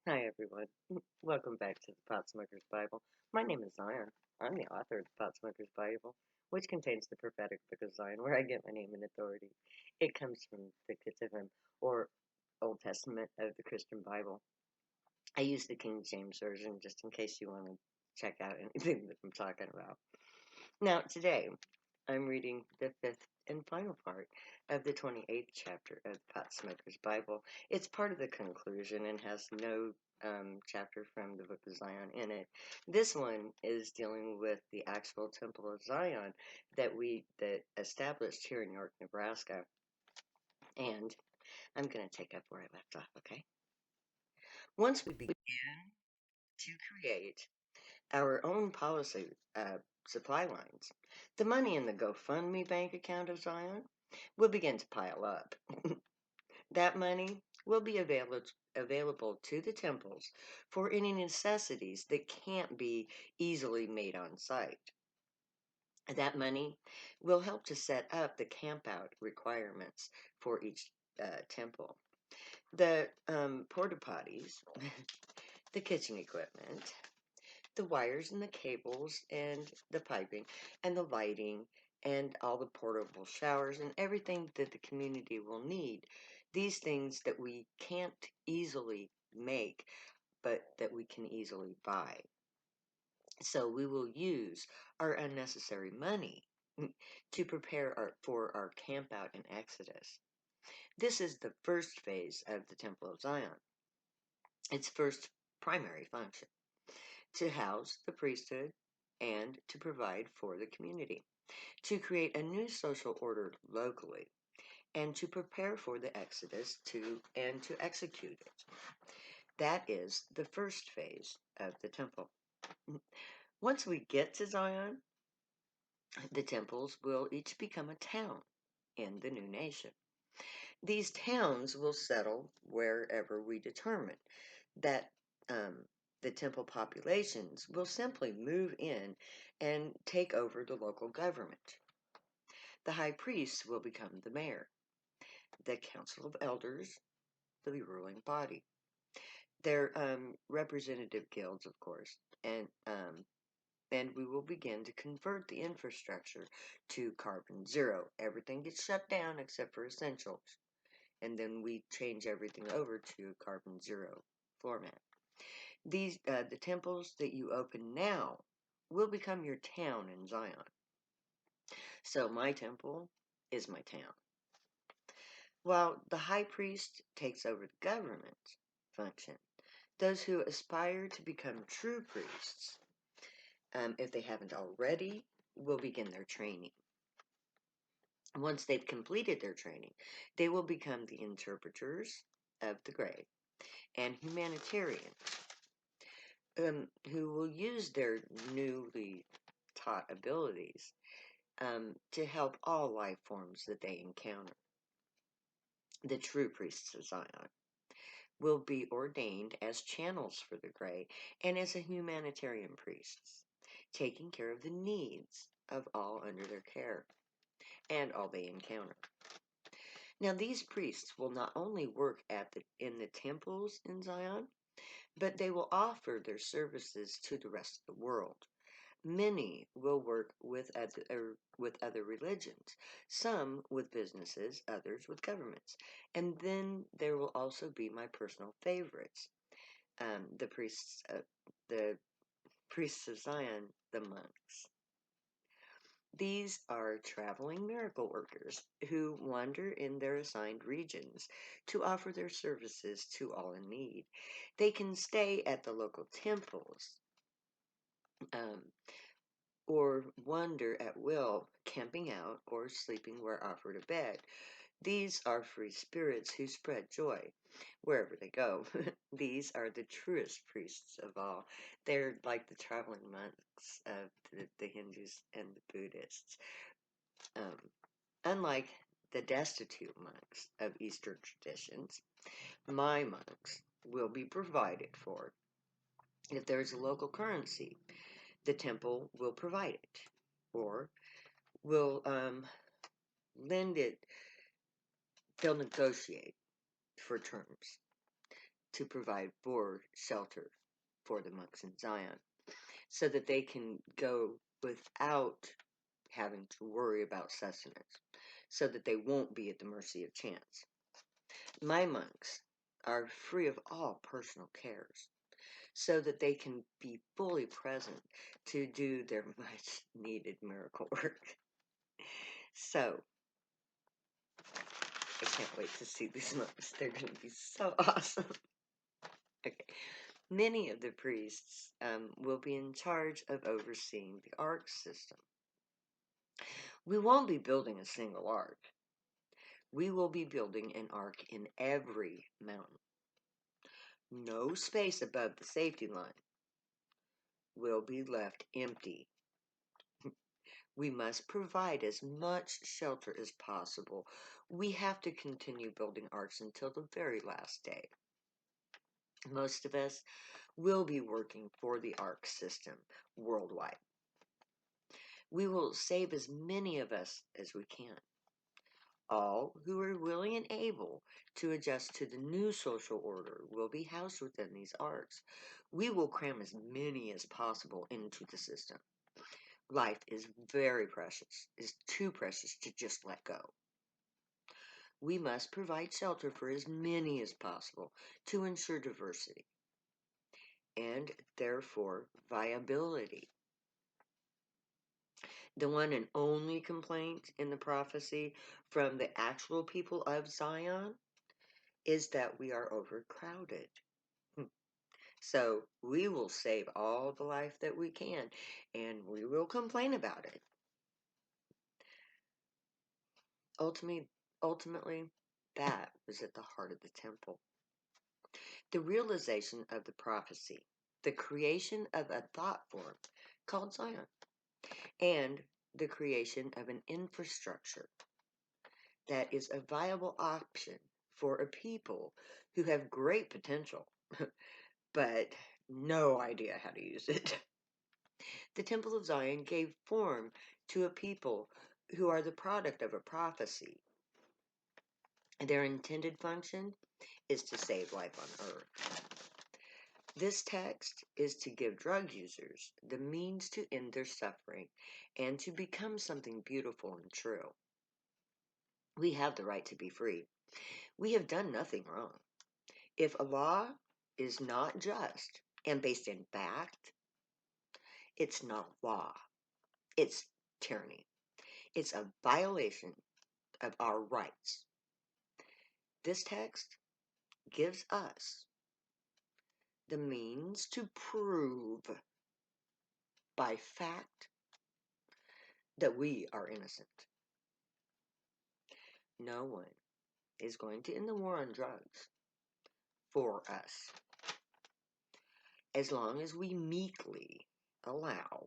Hi, everyone. Welcome back to the Potsmoker's Bible. My name is Zion. I'm the author of the Potsmoker's Bible, which contains the prophetic book of Zion, where I get my name and authority. It comes from the Ketuvim, or Old Testament of the Christian Bible. I use the King James Version just in case you want to check out anything that I'm talking about. Now, today, I'm reading the fifth and final part of the 28th chapter of the Potsmoker's Bible. It's part of the conclusion and has no chapter from the Book of Zion in it. This one is dealing with the actual Temple of Zion that established here in York, Nebraska. And I'm going to take up where I left off, okay? Once we begin to create our own policy supply lines, the money in the GoFundMe bank account of Zion will begin to pile up. That money will be available to the temples for any necessities that can't be easily made on site. That money will help to set up the campout requirements for each temple. The porta potties, the kitchen equipment, the wires and the cables and the piping and the lighting and all the portable showers and everything that the community will need. These things that we can't easily make, but that we can easily buy. So we will use our unnecessary money to prepare for our camp out in Exodus. This is the first phase of the Temple of Zion, its first primary function, to house the priesthood and to provide for the community, to create a new social order locally, and to prepare for the Exodus and to execute it. That is the first phase of the temple. Once we get to Zion, the temples will each become a town in the new nation. These towns will settle wherever we determine that the temple populations will simply move in and take over the local government. The high priest will become the mayor, the council of elders, the ruling body, their representative guilds, of course, and we will begin to convert the infrastructure to carbon zero. Everything gets shut down except for essentials, and then we change everything over to carbon zero format. The temples that you open now will become your town in Zion. So my temple is my town. While the high priest takes over the government function, those who aspire to become true priests, if they haven't already, will begin their training. Once they've completed their training, they will become the interpreters of the grave and humanitarians, who will use their newly taught abilities to help all life forms that they encounter. The true priests of Zion will be ordained as channels for the gray and as a humanitarian priests, taking care of the needs of all under their care and all they encounter. Now, these priests will not only work in the temples in Zion, but they will offer their services to the rest of the world. Many will work with other religions, some with businesses, others with governments. And then there will also be my personal favorites, the priests of Zion, the monks. These are traveling miracle workers who wander in their assigned regions to offer their services to all in need. They can stay at the local temples, um, or wander at will, camping out or sleeping where offered a bed. These are free spirits who spread joy wherever they go. These are the truest priests of all. They're like the traveling monks of the Hindus and the Buddhists. Um, Unlike the destitute monks of Eastern traditions, my monks will be provided for. If there's a local currency, the temple will provide it, or will lend it. They'll negotiate for terms. to provide for shelter for the monks in Zion so that they can go without having to worry about sustenance, so that they won't be at the mercy of chance. My monks are free of all personal cares, so that they can be fully present to do their much needed miracle work. So, I can't wait to see these monks. They're going to be so awesome. Okay. Many of the priests will be in charge of overseeing the ark system. We won't be building a single ark. We will be building an ark in every mountain. No space above the safety line will be left empty. We must provide as much shelter as possible. We have to continue building arks until the very last day. Most of us will be working for the ark system worldwide. We will save as many of us as we can. All who are willing and able to adjust to the new social order will be housed within these arks. We will cram as many as possible into the system. Life is very precious, is too precious to just let go. We must provide shelter for as many as possible to ensure diversity and therefore viability. The one and only complaint in the prophecy from the actual people of Zion is that we are overcrowded. So we will save all the life that we can, and we will complain about it. Ultimately, that was at the heart of the temple. The realization of the prophecy, the creation of a thought form called Zion, and the creation of an infrastructure that is a viable option for a people who have great potential, but no idea how to use it. The Temple of Zion gave form to a people who are the product of a prophecy. Their intended function is to save life on earth. This text is to give drug users the means to end their suffering and to become something beautiful and true. We have the right to be free. We have done nothing wrong. If a law is not just and based in fact, it's not law. It's tyranny. It's a violation of our rights. This text gives us the means to prove by fact that we are innocent. No one is going to end the war on drugs for us as long as we meekly allow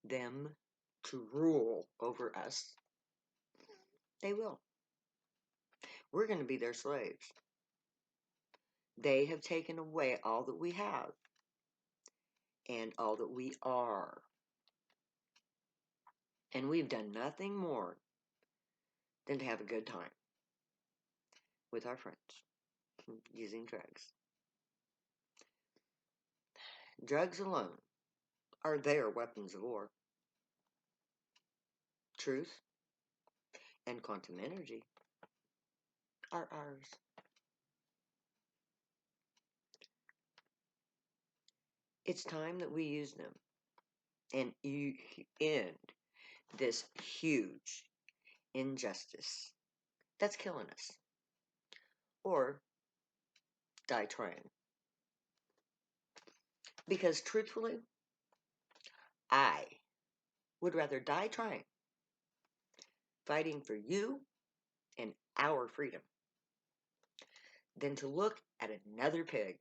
them to rule over us. They will. We're going to be their slaves. They have taken away all that we have and all that we are. And we've done nothing more than to have a good time with our friends using drugs. Drugs alone are their weapons of war. Truth and quantum energy are ours. It's time that we use them and end this huge injustice that's killing us. Or die trying. Because truthfully, I would rather die trying, fighting for you and our freedom, than to look at another pig,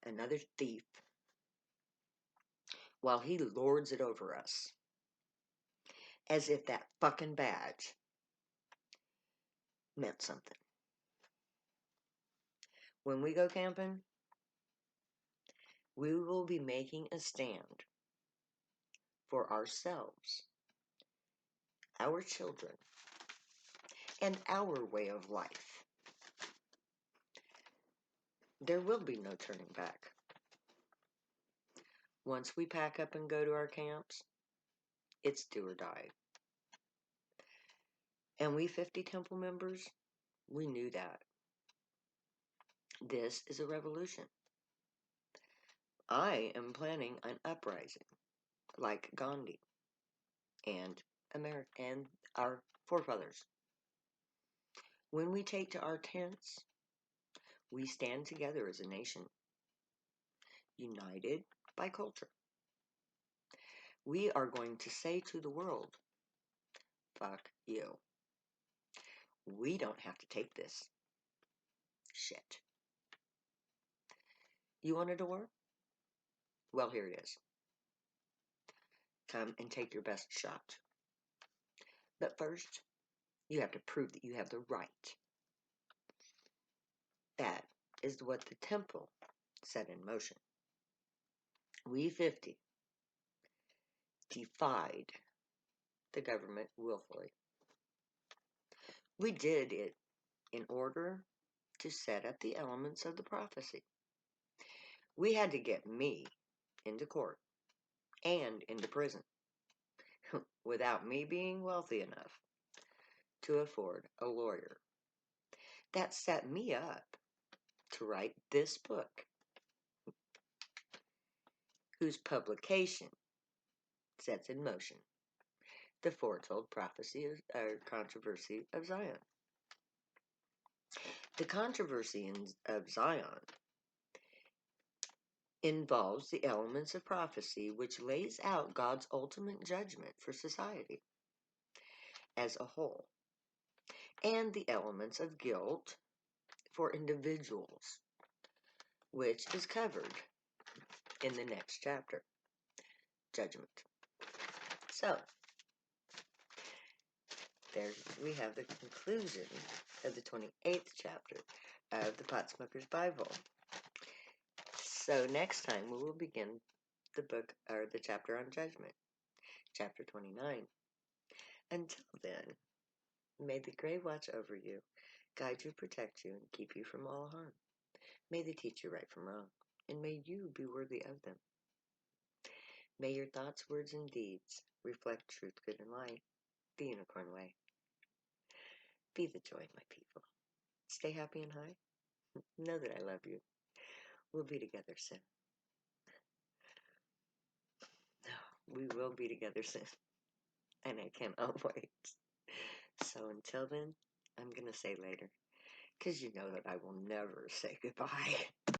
another thief, while he lords it over us, as if that fucking badge meant something. When we go camping, we will be making a stand for ourselves, our children, and our way of life. There will be no turning back. Once we pack up and go to our camps, it's do or die. And we 50 temple members, we knew that. This is a revolution. I am planning an uprising, like Gandhi and our forefathers. When we take to our tents, we stand together as a nation, united by culture. We are going to say to the world, fuck you. We don't have to take this shit. You want a door? Well, here it is. Come and take your best shot. But first, you have to prove that you have the right. That is what the temple set in motion. We 50 defied the government willfully. We did it in order to set up the elements of the prophecy. We had to get me into court and into prison without me being wealthy enough to afford a lawyer. That set me up to write this book, whose publication sets in motion the foretold prophecy or controversy of Zion. The controversy of Zion involves the elements of prophecy which lays out God's ultimate judgment for society as a whole, and the elements of guilt for individuals, which is covered in the next chapter, Judgment. So, there we have the conclusion of the 28th chapter of the Potsmoker's Bible. So next time we will begin the book, or the chapter on judgment, chapter 29. Until then, may the grave watch over you, guide you, protect you, and keep you from all harm. May they teach you right from wrong, and may you be worthy of them. May your thoughts, words, and deeds reflect truth, good, and light, the unicorn way. Be the joy, my people. Stay happy and high. Know that I love you. We'll be together soon. We will be together soon. And I cannot wait. So until then, I'm going to say later. Because you know that I will never say goodbye.